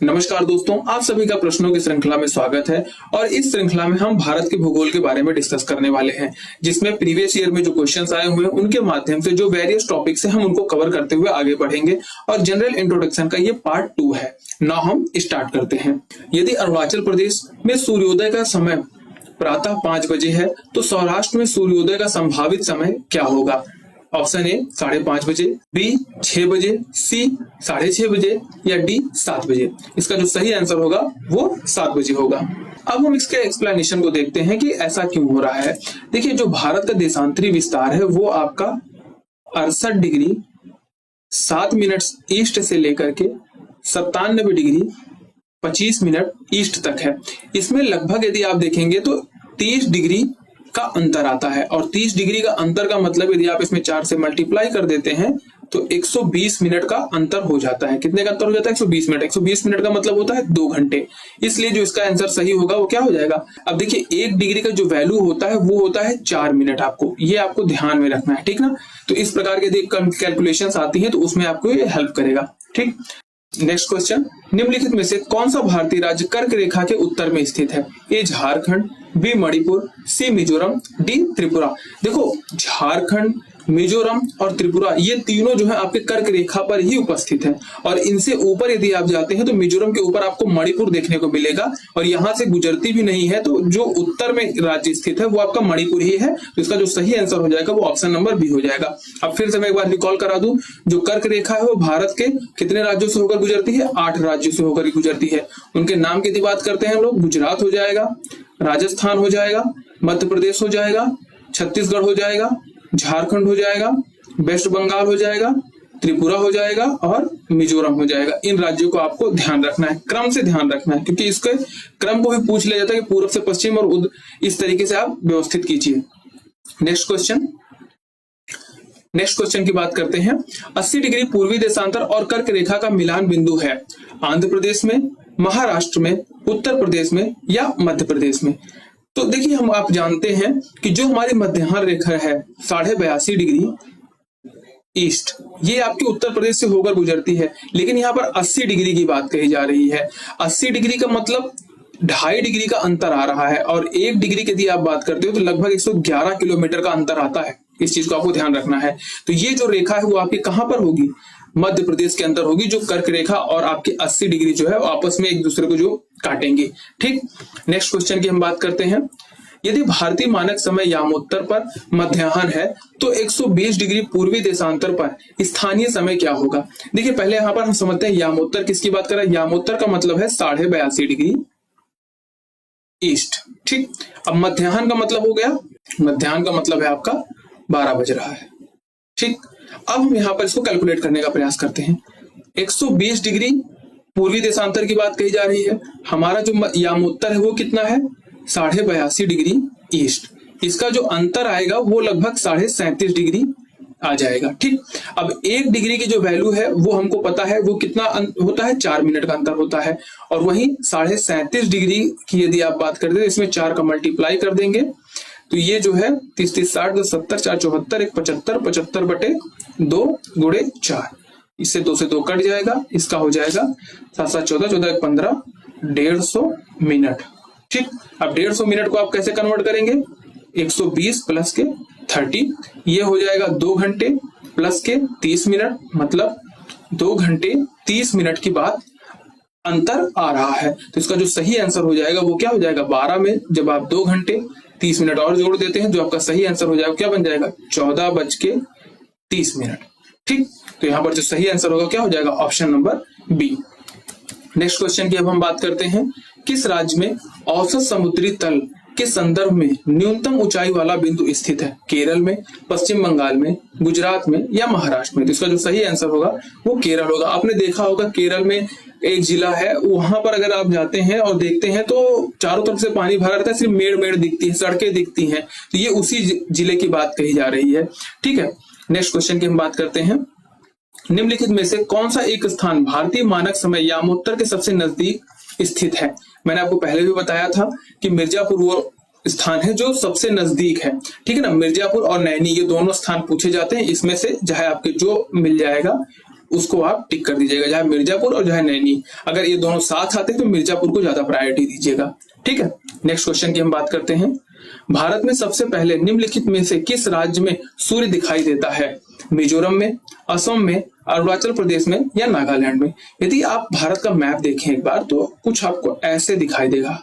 नमस्कार दोस्तों, आप सभी का प्रश्नों की श्रृंखला में स्वागत है। और इस श्रृंखला में हम भारत के भूगोल के बारे में डिस्कस करने वाले हैं, जिसमें प्रीवियस ईयर में जो क्वेश्चंस आए हुए हैं उनके माध्यम से जो वेरियस टॉपिक्स हैं हम उनको कवर करते हुए आगे बढ़ेंगे। और जनरल इंट्रोडक्शन का ये पार्ट 2 है। नाउ हम स्टार्ट करते हैं। यदि अरुणाचल प्रदेश में सूर्योदय का समय प्रातः 5 बजे है तो सौराष्ट्र में सूर्योदय का संभावित समय क्या होगा? ऑप्शन ए 5:30 बजे, बी 6 बजे, सी 6:30 बजे या डी 7 बजे। इसका जो सही आंसर होगा वो 7 बजे होगा। अब हम इसके एक्सप्लेनेशन को देखते हैं कि ऐसा क्यों हो रहा है। देखिए, जो भारत का देशांतरी विस्तार है वो आपका 68 डिग्री 7 मिनट ईस्ट से लेकर के 97 डिग्री 25 मिनट ईस्ट तक है। इसमें लगभग यदि आप देखेंगे तो 30 डिग्री का अंतर आता है। और 30 डिग्री का अंतर का मतलब यदि आप इसमें 4 से मल्टीप्लाई कर देते हैं तो 120 मिनट का अंतर हो जाता है। कितने का अंतर हो जाता है? 120 मिनट। 120 मिनट का मतलब होता है 2 घंटे। इसलिए जो इसका आंसर सही होगा वो क्या हो जाएगा? अब देखिए, 1 डिग्री का जो वैल्यू होता है वो होता है 4 मिनट। आपको ध्यान में रखना है, ठीक ना। तो इस प्रकार की यदि कैलकुलेशंस आती है तो उसमें आपको ये हेल्प करेगा, ठीक। नेक्स्ट क्वेश्चन, निम्नलिखित में से कौन सा भारतीय राज्य कर्क रेखा के उत्तर में स्थित है? ए झारखंड, बी मणिपुर, सी मिजोरम, डी त्रिपुरा। देखो, झारखंड, मिजोरम और त्रिपुरा ये तीनों जो है आपके कर्क रेखा पर ही उपस्थित है। और इनसे ऊपर यदि आप जाते हैं तो मिजोरम के ऊपर आपको मणिपुर देखने को मिलेगा और यहाँ से गुजरती भी नहीं है। तो जो उत्तर में राज्य स्थित है वो आपका मणिपुर ही है। तो इसका जो सही आंसर हो जाएगा वो ऑप्शन नंबर बी हो जाएगा। अब फिर से मैं एक बार रिकॉल करा दूं, जो कर्क रेखा है वो भारत के कितने राज्यों से होकर गुजरती है? 8 राज्यों से होकर गुजरती है। उनके नाम की यदि बात करते हैं हम लोग, गुजरात हो जाएगा, राजस्थान हो जाएगा, मध्य प्रदेश हो जाएगा, छत्तीसगढ़ हो जाएगा, झारखंड हो जाएगा, वेस्ट बंगाल हो जाएगा, त्रिपुरा हो जाएगा और मिजोरम हो जाएगा। इन राज्यों को आपको ध्यान रखना है, क्रम से ध्यान रखना है, क्योंकि इसके क्रम को भी पूछ लिया जाता है कि पूर्व से पश्चिम और इस तरीके से आप व्यवस्थित कीजिए। नेक्स्ट क्वेश्चन की बात करते हैं। 80 डिग्री पूर्वी देशांतर और कर्क रेखा का मिलान बिंदु है आंध्र प्रदेश में, महाराष्ट्र में, उत्तर प्रदेश में या मध्य प्रदेश में? तो देखिए, आप जानते हैं कि जो हमारी मध्याह्न रेखा है 82.5 डिग्री ईस्ट, ये आपके उत्तर प्रदेश से होकर गुजरती है। लेकिन यहाँ पर 80 डिग्री की बात कही जा रही है। 80 डिग्री का मतलब 2.5 डिग्री का अंतर आ रहा है। और 1 डिग्री की यदि आप बात करते हो तो लगभग 111 किलोमीटर का अंतर आता है। इस चीज को आपको ध्यान रखना है। तो ये जो रेखा है वो आपकी कहां पर होगी? मध्य प्रदेश के अंदर होगी। जो कर्क रेखा और आपकी 80 डिग्री जो है वो आपस में एक दूसरे को जो काटेंगे, ठीक। नेक्स्ट क्वेश्चन की हम बात करते हैं। यदि भारतीय मानक समय यामोत्तर पर मध्याह्न है तो 120 डिग्री पूर्वी देशांतर पर स्थानीय समय क्या होगा? देखिए, पहले यहां पर हम समझते हैं यामोत्तर किसकी बात कर रहे हैं। यामोत्तर का मतलब है 82.5 डिग्री ईस्ट, ठीक। अब मध्याह्न का मतलब हो गया, मध्याह्न का मतलब है आपका 12 बज रहा है, ठीक। अब हम यहाँ पर इसको कैलकुलेट करने का प्रयास करते हैं। 120 डिग्री पूर्वी देशांतर की बात कही जा रही है। हमारा जो यामोत्तर है वो कितना है? 82.5 डिग्री ईस्ट। इसका जो अंतर आएगा वो लगभग 37.5 डिग्री आ जाएगा, ठीक। अब 1 डिग्री की जो वैल्यू है वो हमको पता है वो कितना होता है? 4 मिनट का अंतर होता है। और वहीं 37.5 डिग्री की यदि आप बात करते हैं इसमें 4 का मल्टीप्लाई कर देंगे तो ये जो है 30 30 60 10 70 4 74 1 75 75 बटे 2 गुणे 4, इससे 2 से 2 कट जाएगा। इसका हो जाएगा 7 7 14 14 1 15 150 मिनट, ठीक। अब 150 मिनट को आप कैसे कन्वर्ट करेंगे? 120 प्लस के 30, ये हो जाएगा 2 घंटे प्लस के 30 मिनट, मतलब 2 घंटे 30 मिनट की बात अंतर आ रहा है। तो इसका जो सही आंसर हो जाएगा वो क्या हो जाएगा? 12 में जब आप 2 घंटे 30 मिनट और जोड़ देते हैं जो आपका सही आंसर हो जाएगा क्या बन जाएगा? 14:30 मिनट, ठीक। तो यहाँ पर जो सही आंसर होगा क्या हो जाएगा? Option number B. Next question की अब हम बात करते हैं। किस राज्य में औसत समुद्री तल के संदर्भ में न्यूनतम ऊंचाई वाला बिंदु स्थित है? केरल में, पश्चिम बंगाल में, गुजरात में या महाराष्ट्र में? तो इसका जो सही आंसर होगा वो केरल होगा। आपने देखा होगा केरल में एक जिला है, वहां पर अगर आप जाते हैं और देखते हैं तो चारों तरफ से पानी भरा रहता है, सिर्फ मेड़ दिखती है, सड़कें दिखती हैं। तो ये उसी जिले की बात कही जा रही है, ठीक है। नेक्स्ट क्वेश्चन की हम बात करते हैं। निम्नलिखित में से कौन सा एक स्थान भारतीय मानक समय यामोत्तर के सबसे नजदीक स्थित है? मैंने आपको पहले भी बताया था कि मिर्जापुर वो स्थान है जो सबसे नजदीक है, ठीक है ना। मिर्जापुर और नैनी ये दोनों स्थान पूछे जाते हैं, इसमें से चाहे आपके जो मिल जाएगा उसको आप टिक कर दीजिएगा, चाहे मिर्जापुर और चाहे नैनी। अगर ये दोनों साथ आते तो मिर्जापुर को ज्यादा प्रायोरिटी दीजिएगा। ठीक है, नेक्स्ट क्वेश्चन की हम बात करते हैं। भारत में सबसे पहले निम्नलिखित में से किस राज्य में सूर्य दिखाई देता है? मिजोरम में, असम में, अरुणाचल प्रदेश में या नागालैंड में? यदि आप भारत का मैप देखें एक बार तो कुछ आपको ऐसे दिखाई देगा।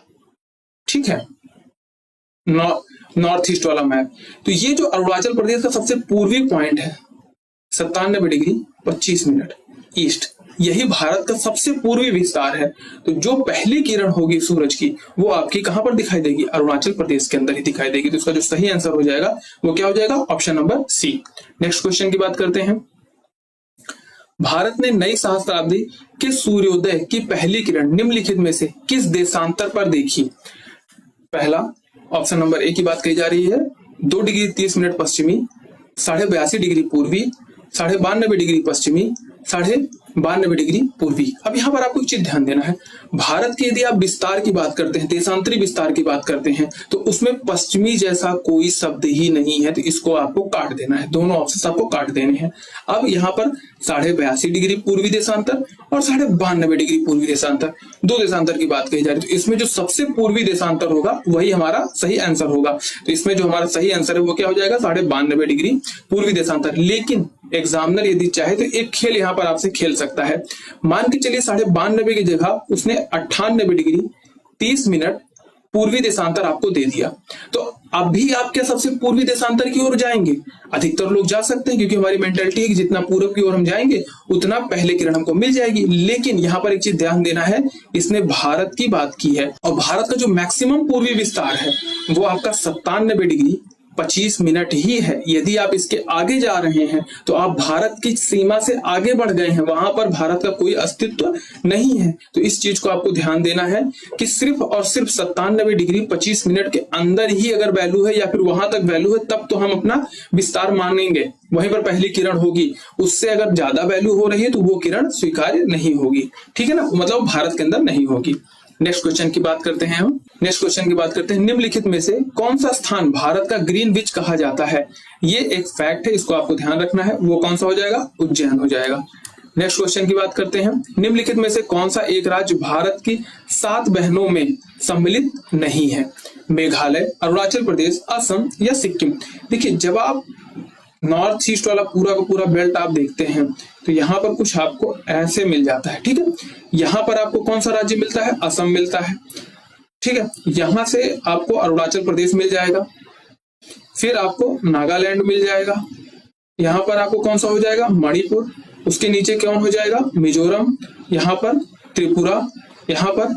ठीक है, नॉर्थ ईस्ट वाला मैप। तो ये जो अरुणाचल प्रदेश का सबसे पूर्वी पॉइंट है 97 डिग्री 25 मिनट ईस्ट, यही भारत का सबसे पूर्वी विस्तार है। तो जो पहली किरण होगी सूरज की वो आपकी कहां पर दिखाई देगी? अरुणाचल प्रदेश के अंदर ही दिखाई देगी। तो इसका जो सही आंसर हो जाएगा वो क्या हो जाएगा? Option number C. Next question की बात करते हैं। भारत ने नई सहस्त्राब्दी के सूर्योदय की पहली किरण निम्नलिखित में से किस देशांतर पर देखी? पहला ऑप्शन नंबर ए की बात कही जा रही है 2 डिग्री 30 मिनट पश्चिमी, 82.5 डिग्री पूर्वी, 92.5 डिग्री पश्चिमी, 92.5 डिग्री पूर्वी। अब यहाँ पर आपको एक चीज ध्यान देना है, भारत के यदि आप विस्तार की बात करते हैं, देशांतरी विस्तार की बात करते हैं, तो उसमें पश्चिमी जैसा कोई शब्द ही नहीं है, तो इसको आपको काट देना है, दोनों ऑप्शन आपको काट देने हैं। अब यहाँ पर 82.5 डिग्री पूर्वी देशांतर और 92.5 डिग्री पूर्वी देशांतर, दो देशांतर की बात कही जा रही है। तो इसमें जो सबसे पूर्वी देशांतर होगा वही हमारा सही आंसर होगा। तो इसमें जो हमारा सही आंसर है वो क्या हो जाएगा? 92.5 डिग्री पूर्वी देशांतर। लेकिन एग्जामिनर यदि चाहे तो एक खेल यहाँ पर आपसे खेल सकता है। मान के चलिए 92.5 की जगह उसने 98 डिग्री 30 मिनट पूर्वी देशांतर आपको दे दिया, तो अभी आप क्या सबसे पूर्वी देशांतर की ओर जाएंगे? अधिकतर लोग जा सकते हैं क्योंकि हमारी मेंटालिटी है कि जितना पूरब की ओर हम जाएंगे उतना पहले किरण हमको मिल जाएगी। लेकिन यहाँ पर एक चीज ध्यान देना है, इसने भारत की बात की है और भारत का जो मैक्सिमम पूर्वी विस्तार है वो आपका 97 डिग्री 25 मिनट ही है। यदि आप इसके आगे जा रहे हैं तो आप भारत की सीमा से आगे बढ़ गए हैं, वहां पर भारत का कोई अस्तित्व नहीं है। तो इस चीज को आपको ध्यान देना है कि सिर्फ और सिर्फ 97 डिग्री 25 मिनट के अंदर ही अगर वैल्यू है या फिर वहां तक वैल्यू है तब तो हम अपना विस्तार मानेंगे, वहीं पर पहली किरण होगी। उससे अगर ज्यादा वैल्यू हो रही है तो वो किरण स्वीकार्य नहीं होगी। ठीक है ना, मतलब भारत के अंदर नहीं होगी। नेक्स्ट क्वेश्चन की बात करते हैं हम। नेक्स्ट क्वेश्चन की बात करते हैं, निम्नलिखित में से कौन सा स्थान भारत का ग्रीनविच कहा जाता है? ये एक फैक्ट है, इसको आपको ध्यान रखना है। वो कौन सा हो जाएगा? उज्जैन हो जाएगा। नेक्स्ट क्वेश्चन की बात करते हैं, निम्नलिखित में से कौन सा एक राज्य भारत की 7 बहनों में सम्मिलित नहीं है? मेघालय, अरुणाचल प्रदेश, असम या सिक्किम? देखिए, जब आप नॉर्थ ईस्ट वाला पूरा का पूरा बेल्ट आप देखते हैं तो यहाँ पर कुछ आपको ऐसे मिल जाता है। ठीक है, यहाँ पर आपको कौन सा राज्य मिलता है? असम मिलता है। ठीक है, यहां से आपको अरुणाचल प्रदेश मिल जाएगा, फिर आपको नागालैंड मिल जाएगा, यहाँ पर आपको कौन सा हो जाएगा? मणिपुर, उसके नीचे कौन हो जाएगा? मिजोरम, यहाँ पर त्रिपुरा, यहाँ पर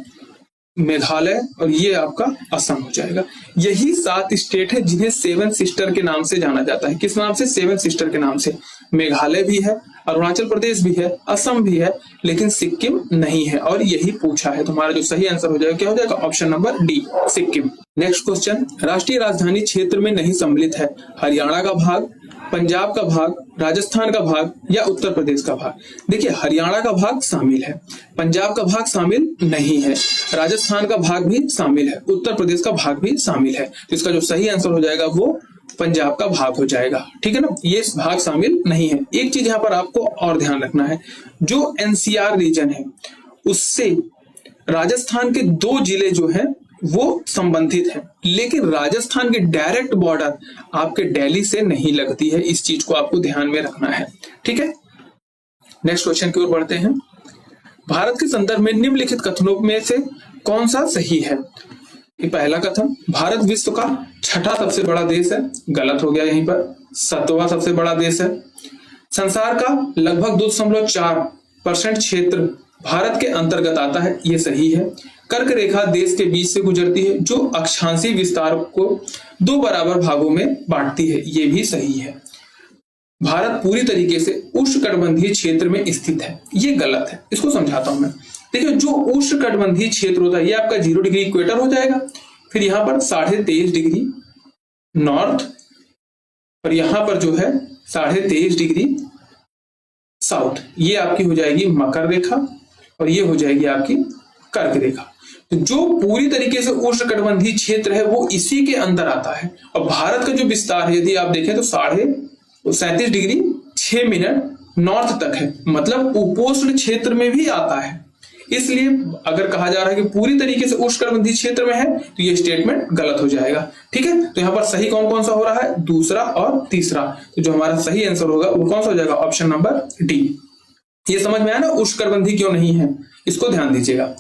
मेघालय और ये आपका असम हो जाएगा। यही 7 स्टेट है जिन्हें 7 सिस्टर के नाम से जाना जाता है। किस नाम से? 7 सिस्टर के नाम से। मेघालय भी है, अरुणाचल प्रदेश भी है, असम भी है, लेकिन सिक्किम नहीं है और यही पूछा है। तुम्हारा जो सही आंसर हो जाएगा क्या हो जाएगा? Option number D, Sikkim. Next question, राष्ट्रीय राजधानी क्षेत्र में नहीं सम्मिलित है? हरियाणा का भाग, पंजाब का भाग, राजस्थान का भाग या उत्तर प्रदेश का भाग? देखिए, हरियाणा का भाग शामिल है, पंजाब का भाग शामिल नहीं है, राजस्थान का भाग भी शामिल है, उत्तर प्रदेश का भाग भी शामिल है। तो इसका जो सही आंसर हो जाएगा वो पंजाब का भाग हो जाएगा। ठीक है ना, ये भाग शामिल नहीं है। एक चीज यहाँ पर आपको और ध्यान रखना है, जो एनसीआर रीजन है उससे राजस्थान के 2 जिले जो है वो संबंधित है, लेकिन राजस्थान की डायरेक्ट बॉर्डर आपके दिल्ली से नहीं लगती है। इस चीज को आपको ध्यान में रखना है। ठीक है, नेक्स्ट क्वेश्चन की ओर बढ़ते हैं। भारत के संदर्भ में निम्नलिखित कथनों में से कौन सा सही है? ये पहला कथन, भारत विश्व का 6ठा सबसे बड़ा देश है, गलत हो गया। यहीं पर 7वां सबसे बड़ा देश है। संसार का लगभग 2.4% क्षेत्र भारत के अंतर्गत आता है, ये सही है। कर्क रेखा देश के बीच से गुजरती है जो अक्षांशीय विस्तार को 2 बराबर भागों में बांटती है, ये भी सही है। भारत पूरी तरीके से उष्णकटिबंधीय क्षेत्र में स्थित है, ये गलत है। इसको समझाता हूं मैं। देखिए, जो उष्णकटिबंधीय क्षेत्र होता है ये आपका 0 डिग्री इक्वेटर हो जाएगा, फिर यहाँ पर 23.5 डिग्री नॉर्थ और यहाँ पर जो है 23.5 डिग्री साउथ, ये आपकी हो जाएगी मकर रेखा और ये हो जाएगी आपकी कर्क रेखा। तो जो पूरी तरीके से उष्णकटिबंधीय क्षेत्र है वो इसी के अंदर आता है। और भारत का जो विस्तार है यदि आप देखें तो 37 डिग्री 6 मिनट नॉर्थ तक है, मतलब उपोष्ण क्षेत्र में भी आता है। इसलिए अगर कहा जा रहा है कि पूरी तरीके से उष्णकटिबंधीय क्षेत्र में है तो ये स्टेटमेंट गलत हो जाएगा। ठीक है, तो यहाँ पर सही कौन कौन सा हो रहा है, दूसरा और तीसरा। तो जो हमारा सही आंसर होगा वो कौन सा हो जाएगा, ऑप्शन नंबर डी। ये समझ में आया ना उष्णकटिबंधीय क्यों नहीं है, इसको ध्यान दीजिएगा।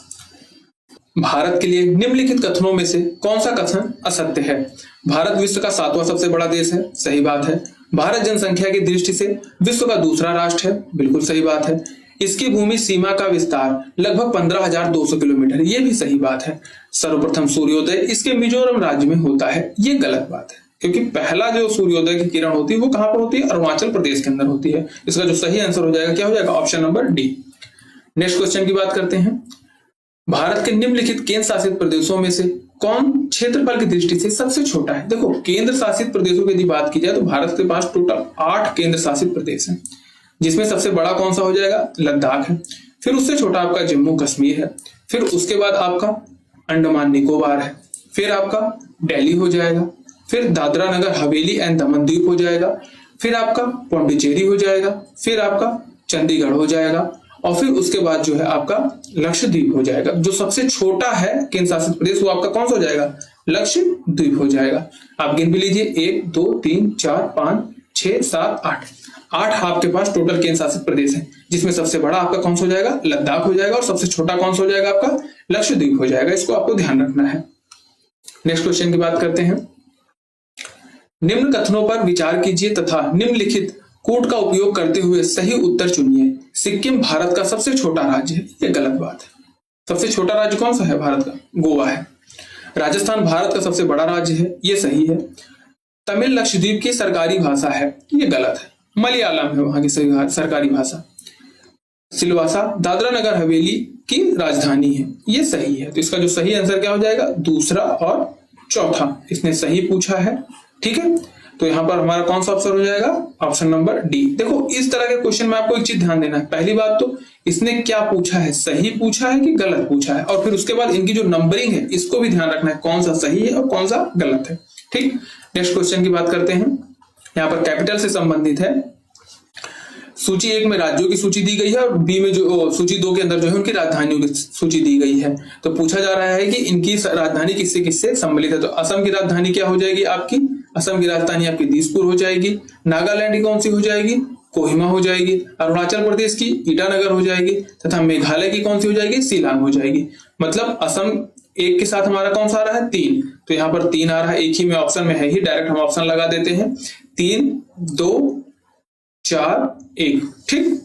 भारत के लिए निम्नलिखित कथनों में से कौन सा कथन असत्य है। भारत विश्व का 7वां सबसे बड़ा देश है, सही बात है। भारत जनसंख्या की दृष्टि से विश्व का दूसरा राष्ट्र है, बिल्कुल सही बात है। इसकी भूमि सीमा का विस्तार लगभग 15,200 किलोमीटर, ये भी सही बात है। सर्वप्रथम सूर्योदय इसके मिजोरम राज्य में होता है, ये गलत बात है, क्योंकि पहला जो सूर्योदय की किरण होती है वो कहां पर होती है, अरुणाचल प्रदेश के अंदर होती है। इसका जो सही आंसर हो जाएगा क्या हो जाएगा, option number D. Next question की बात करते हैं। भारत के निम्नलिखित केंद्र शासित प्रदेशों में से कौन क्षेत्रफल की दृष्टि से सबसे छोटा है। देखो, केंद्र शासित प्रदेशों की यदि बात की जाए तो भारत के पास टोटल 8 केंद्र शासित प्रदेश हैं, जिसमें सबसे बड़ा कौन सा हो जाएगा, लद्दाख है। फिर उससे छोटा आपका जम्मू कश्मीर है। फिर उसके बाद आपका अंडमान निकोबार है। फिर आपका दिल्ली हो जाएगा। फिर दादरा नगर हवेली एंड दमन द्वीप हो जाएगा। फिर आपका पौंडीचेरी हो जाएगा। फिर आपका चंडीगढ़ हो जाएगा। और फिर उसके बाद जो है आपका लक्षद्वीप हो जाएगा। जो सबसे छोटा है केंद्र शासित प्रदेश वो आपका कौन सा हो जाएगा, लक्षद्वीप हो जाएगा। आप गिन भी लीजिए, 1 2 3 4 5 6 7 8 आपके पास टोटल केंद्र शासित प्रदेश है, जिसमें सबसे बड़ा आपका कौन सा हो जाएगा, लद्दाख हो जाएगा, और सबसे छोटा कौन सा हो जाएगा आपका, लक्षद्वीप हो जाएगा। इसको आपको ध्यान रखना है। नेक्स्ट क्वेश्चन की बात करते हैं। निम्न कथनों पर विचार कीजिए तथा निम्नलिखित कोड का उपयोग करते हुए सही उत्तर चुनिए। सिक्किम भारत का सबसे छोटा राज्य है, ये गलत बात है। सबसे छोटा राज्य कौन सा है भारत का, गोवा है। राजस्थान भारत का सबसे बड़ा राज्य है, ये सही है। तमिल लक्षद्वीप की सरकारी भाषा है, ये गलत है। मलयालम है वहां की सरकारी भाषा। सिलवासा दादरा नगर हवेली की राजधानी है, ये सही है। तो इसका जो सही आंसर क्या हो जाएगा, दूसरा और चौथा, इसने सही पूछा है। ठीक है, तो यहां पर हमारा कौन सा ऑप्शन हो जाएगा, ऑप्शन नंबर डी। देखो, इस तरह के क्वेश्चन में आपको एक चीज ध्यान देना है। पहली बात तो इसने क्या पूछा है, सही पूछा है कि गलत पूछा है, और फिर उसके बाद इनकी जो नंबरिंग है इसको भी ध्यान रखना है, कौन सा सही है और कौन सा गलत है। ठीक, नेक्स्ट क्वेश्चन की बात करते हैं। यहाँ पर कैपिटल से संबंधित है। सूची 1 में राज्यों की सूची दी गई है और बी में जो सूची 2 के अंदर जो है उनकी राजधानियों की सूची दी गई है। तो पूछा जा रहा है कि इनकी राजधानी किससे किससे सम्मिलित है। तो असम की राजधानी क्या हो जाएगी आपकी, असम की राजधानी आपकी दिसपुर हो जाएगी। नागालैंड की कौन सी हो जाएगी, कोहिमा हो जाएगी। अरुणाचल प्रदेश की ईटानगर हो जाएगी तथा मेघालय की कौन सी हो जाएगी, शिलांग हो जाएगी। मतलब असम एक के साथ हमारा कौन सा आ रहा है, 3। तो यहाँ पर 3 आ रहा है, एक ही में ऑप्शन में है ही, डायरेक्ट हम ऑप्शन लगा देते हैं। 3 2 4 1। ठीक,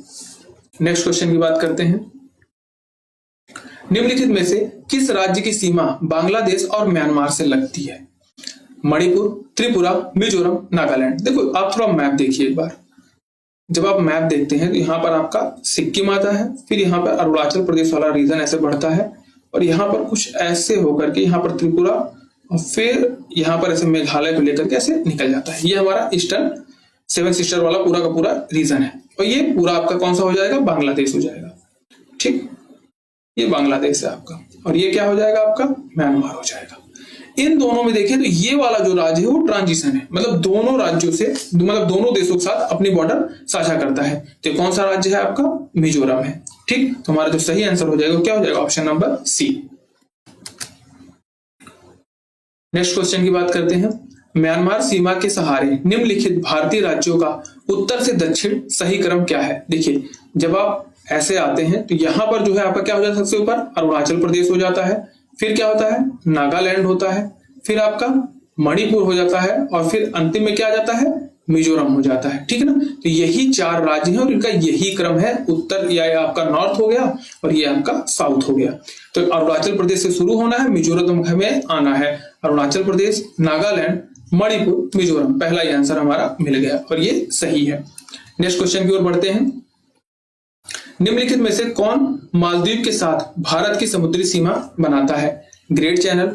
नेक्स्ट क्वेश्चन की बात करते हैं। निम्नलिखित में से किस राज्य की सीमा बांग्लादेश और म्यांमार से लगती है। मणिपुर, त्रिपुरा, मिजोरम, नागालैंड। देखो, आप थोड़ा मैप देखिए एक बार। जब आप मैप देखते हैं तो यहाँ पर आपका सिक्किम आता है, फिर यहाँ पर अरुणाचल प्रदेश वाला रीजन ऐसे बढ़ता है, और यहाँ पर कुछ ऐसे होकर के यहाँ पर त्रिपुरा, और फिर यहाँ पर ऐसे मेघालय को लेकर के ऐसे निकल जाता है। ये हमारा ईस्टर्न 7 सिस्टर वाला पूरा का पूरा रीजन है, और ये पूरा आपका कौन सा हो जाएगा, बांग्लादेश हो जाएगा। ठीक, ये बांग्लादेश है आपका, और ये क्या हो जाएगा आपका, म्यांमार हो जाएगा। इन दोनों में देखें तो ये वाला जो राज्य है वो ट्रांजिशन है, मतलब दोनों राज्यों से, मतलब दोनों देशों के साथ अपनी बॉर्डर साझा करता है। तो कौन सा राज्य है आपका, मिजोरम है। ठीक, तो हमारा जो सही आंसर हो जाएगा क्या हो जाएगा, option number C. Next question की बात करते हैं। म्यांमार सीमा के सहारे निम्नलिखित भारतीय राज्यों का उत्तर से दक्षिण सही क्रम क्या है। देखिए, जब आप ऐसे आते हैं तो यहां पर जो है आपका क्या हो जाता है, सबसे ऊपर अरुणाचल प्रदेश हो जाता है, फिर क्या होता है, नागालैंड होता है, फिर आपका मणिपुर हो जाता है, और फिर अंतिम में क्या आ जाता है, मिजोरम हो जाता है। ठीक है ना, तो यही 4 राज्य हैं और इनका यही क्रम है। उत्तर या आपका नॉर्थ हो गया और ये आपका साउथ हो गया। तो अरुणाचल प्रदेश से शुरू होना है, मिजोरम में आना है। अरुणाचल प्रदेश, नागालैंड, मणिपुर, मिजोरम, पहला ही आंसर हमारा मिल गया और ये सही है। नेक्स्ट क्वेश्चन की ओर बढ़ते हैं। निम्नलिखित में से कौन मालदीव के साथ भारत की समुद्री सीमा बनाता है। Great Channel,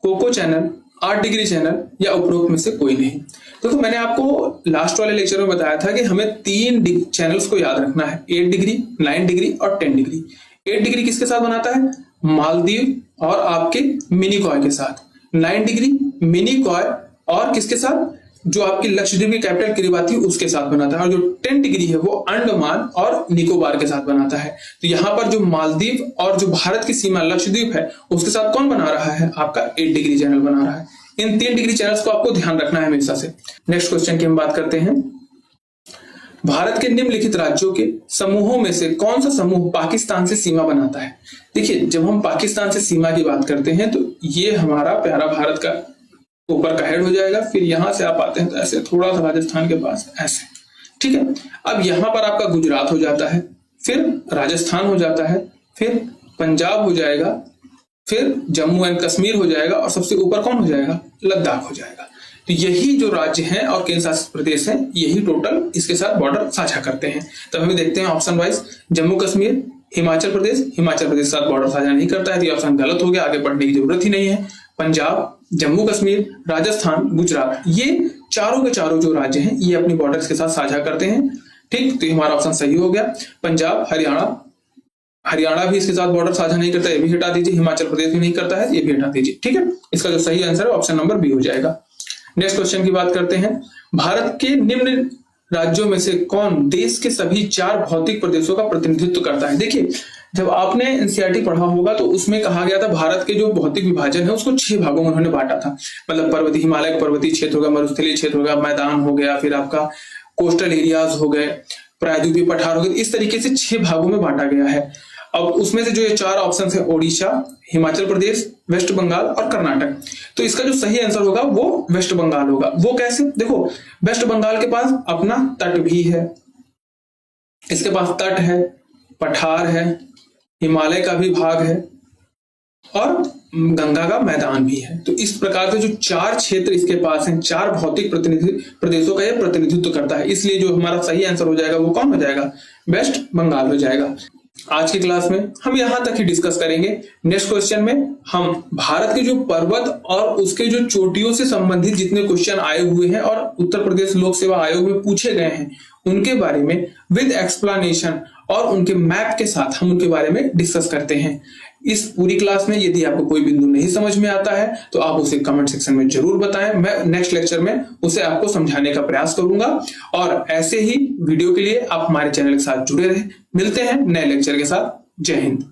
Coco Channel, 8 Degree Channel, या उपरोक्त में से कोई नहीं। देखो, मैंने आपको लास्ट वाले लेक्चर में बताया था कि हमें 3 चैनल्स को याद रखना है, 8 डिग्री, 9 डिग्री और 10 डिग्री। 8 डिग्री किसके साथ बनाता है, मालदीव और आपके मिनिकॉय के साथ। 9 डिग्री मिनिकॉय और किसके साथ, जो आपकी लक्षद्वीप की कैपिटल किरिबाती उसके साथ बनाता है, और जो 10 डिग्री है वो अंडमान और निकोबार के साथ बनाता है। तो यहाँ पर जो मालदीव और जो भारत की सीमा लक्षद्वीप है उसके साथ कौन बना रहा है, आपका 8 डिग्री चैनल बना रहा है। इन 3 डिग्री चैनल्स को आपको ध्यान रखना है हमेशा से। नेक्स्ट क्वेश्चन की हम बात करते हैं। भारत के निम्नलिखित राज्यों के समूहों में से कौन सा समूह पाकिस्तान से सीमा बनाता है। देखिए, जब हम पाकिस्तान से सीमा की बात करते हैं तो ये हमारा प्यारा भारत का ऊपर का हेड हो जाएगा, फिर यहां से आप आते हैं तो ऐसे थोड़ा सा राजस्थान के पास ऐसे, ठीक है। अब यहां पर आपका गुजरात हो जाता है, फिर राजस्थान हो जाता है, फिर पंजाब हो जाएगा, फिर जम्मू एंड कश्मीर हो जाएगा, और सबसे ऊपर कौन हो जाएगा, लद्दाख हो जाएगा। तो यही जो राज्य हैं और केंद्र शासित प्रदेश हैं, यही टोटल इसके साथ बॉर्डर साझा करते हैं। तब हमें देखते हैं ऑप्शन वाइज, जम्मू कश्मीर, हिमाचल प्रदेश के साथ बॉर्डर साझा नहीं करता है, तो ये ऑप्शन गलत हो गया, आगे बढ़ने की जरूरत ही नहीं है। पंजाब, जम्मू कश्मीर, राजस्थान, गुजरात, ये चारों के चारों जो राज्य हैं ये अपनी बॉर्डर्स के साथ साझा करते हैं, ठीक। तो हमारा ऑप्शन सही हो गया। पंजाब, हरियाणा भी इसके साथ बॉर्डर साझा नहीं करता, ये भी हटा दीजिए। हिमाचल प्रदेश भी नहीं करता है, ये भी हटा दीजिए, ठीक है। इसका जो सही आंसर है ऑप्शन नंबर बी हो जाएगा। नेक्स्ट क्वेश्चन की बात करते हैं। भारत के निम्न राज्यों में से कौन देश के सभी 4 भौतिक प्रदेशों का प्रतिनिधित्व करता है। देखिए, जब आपने एनसीईआरटी पढ़ा होगा तो उसमें कहा गया था भारत के जो भौतिक विभाजन है उसको 6 भागों में उन्होंने बांटा था। मतलब पर्वतीय, हिमालय का पर्वतीय क्षेत्र होगा, मरुस्थलीय क्षेत्र होगा, मैदान हो गया, फिर आपका कोस्टल एरियाज हो गए, प्रायद्वीपीय पठार हो गए। इस तरीके से 6 भागों में बांटा गया है। अब उसमें से जो ये 4 ऑप्शन है, ओडिशा, हिमाचल प्रदेश, वेस्ट बंगाल और कर्नाटक, तो इसका जो सही आंसर होगा वो वेस्ट बंगाल होगा। वो कैसे, देखो, वेस्ट बंगाल के पास अपना तट भी है, इसके पास तट है, पठार है, हिमालय का भी भाग है और गंगा का मैदान भी है। तो इस प्रकार से जो 4 क्षेत्र इसके पास हैं, 4 भौतिक प्रदेशों का यह प्रतिनिधित्व करता है, इसलिए जो हमारा सही आंसर हो जाएगा वो कौन हो जाएगा, वेस्ट बंगाल हो जाएगा। आज की क्लास में हम यहां तक ही डिस्कस करेंगे। नेक्स्ट क्वेश्चन में हम भारत के जो पर्वत और उसके जो चोटियों से संबंधित जितने क्वेश्चन आए हुए हैं और उत्तर प्रदेश लोक सेवा आयोग में पूछे गए हैं उनके बारे में विद एक्सप्लेनेशन और उनके मैप के साथ हम उनके बारे में डिस्कस करते हैं। इस पूरी क्लास में यदि आपको कोई बिंदु नहीं समझ में आता है तो आप उसे कमेंट सेक्शन में जरूर बताएं। मैं नेक्स्ट लेक्चर में उसे आपको समझाने का प्रयास करूंगा, और ऐसे ही वीडियो के लिए आप हमारे चैनल के साथ जुड़े रहें। मिलते हैं नए लेक्चर के साथ। जय हिंद।